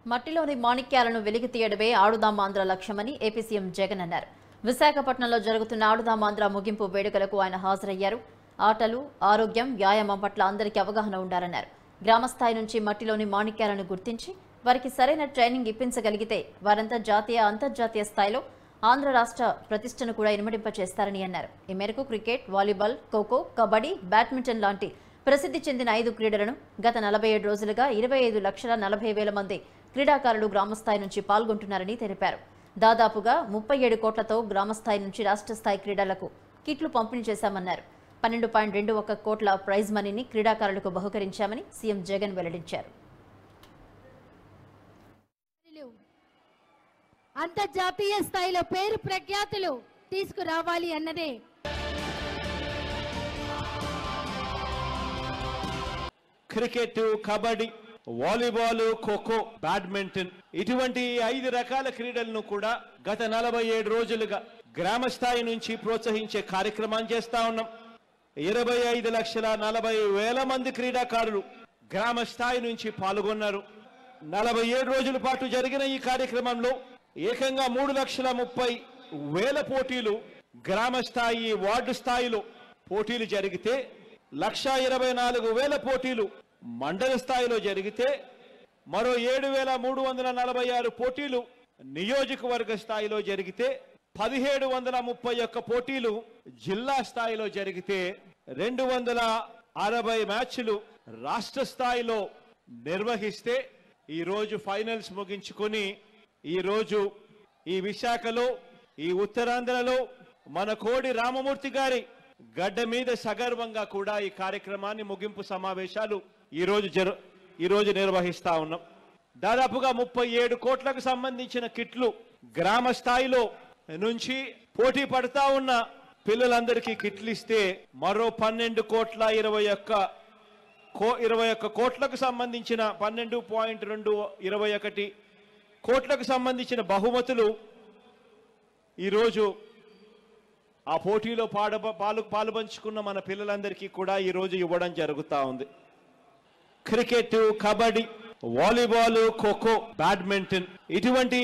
మట్టిలోని మాణిక్యాలను వెలికి తీయడమే ఆడుదాం ఆంధ్ర లక్ష్యమని ఏపీ సీఎం జగన్ అన్నారు. విశాఖపట్నంలో జరుగుతున్న ఆడుదాం ఆంధ్ర ముగింపు వేడుకలకు ఆయన హాజరయ్యారు. ఆటలు, ఆరోగ్యం, వ్యాయామం పట్ల అందరికీ అవగాహన ఉండాలన్నారు. గ్రామస్థాయి నుంచి మట్టిలోని మాణిక్యాలను గుర్తించి వారికి సరైన ట్రైనింగ్ ఇప్పించగలిగితే వారంతా జాతీయ, అంతర్జాతీయ స్థాయిలో ఆంధ్ర రాష్ట్ర ప్రతిష్టను కూడా ఇనుమడింపచేస్తారని అన్నారు. ఈ మేరకు cricket, volleyball, kho kho, kabaddi, badminton లాంటి ప్రసిద్ధి చెందిన 5 క్రీడలను గత 47 రోజులుగా 25,40,000 మంది క్రీడాకారులు గ్రామస్థాయి నుంచి పాల్గొంటున్నారని తెలిపారు. దాదాపుగా 37 కోట్లతో గ్రామస్థాయి నుంచి రాష్ట్ర స్థాయి క్రీడలకు కిట్లు పంపిణీ చేశామన్నారు. 12.21 కోట్ల ప్రైజ్ మనీని క్రీడాకారులకు బహుకరించామని సీఎం జగన్ వెల్లడించారు. అంతర్జాతీయ స్థాయిలో పేరు ప్రఖ్యాతులు తీసుకురావాలి అన్నదే cricket, kabaddi, volleyball, kho kho, badminton ఇటువంటి 5 రకాల క్రీడలను కూడా గత 47 రోజులుగా గ్రామ స్థాయి నుంచి ప్రోత్సహించే కార్యక్రమాన్ని చేస్తా ఉన్నాం. 25,40,000 మంది క్రీడాకారులు గ్రామ స్థాయి నుంచి పాల్గొన్నారు. 47 రోజుల పాటు జరిగిన ఈ కార్యక్రమంలో ఏకంగా 3,30,000 పోటీలు గ్రామ స్థాయి, వార్డు స్థాయిలో పోటీలు జరిగితే 1,24,000 పోటీలు మండల స్థాయిలో జరిగితే మరో 7,346 పోటీలు నియోజకవర్గ స్థాయిలో జరిగితే 1,731 పోటీలు జిల్లా స్థాయిలో జరిగితే 260 మ్యాచ్లు రాష్ట్ర స్థాయిలో నిర్వహిస్తే ఈరోజు ఫైనల్స్ ముగించుకొని ఈరోజు ఈ విశాఖలో, ఈ ఉత్తరాంధ్రలో మన కోడి రామమూర్తి గారి గడ్డ మీద సగర్వంగా కూడా ఈ కార్యక్రమాన్ని ముగింపు సమావేశాలు ఈరోజు నిర్వహిస్తా ఉన్నాం. దాదాపుగా 37 కోట్లకు సంబంధించిన కిట్లు గ్రామ స్థాయిలో నుంచి పోటీ పడతా ఉన్న పిల్లలందరికీ కిట్లు ఇస్తే మరో 12,21 కోట్లకు సంబంధించిన 12.221 కోట్లకు సంబంధించిన బహుమతులు ఈరోజు ఆ పోటీలో పాలుపంచుకున్న మన పిల్లలందరికీ కూడా ఈరోజు ఇవ్వడం జరుగుతూ ఉంది. Cricket, kabaddi, volleyball, kho kho, badminton ఇటువంటి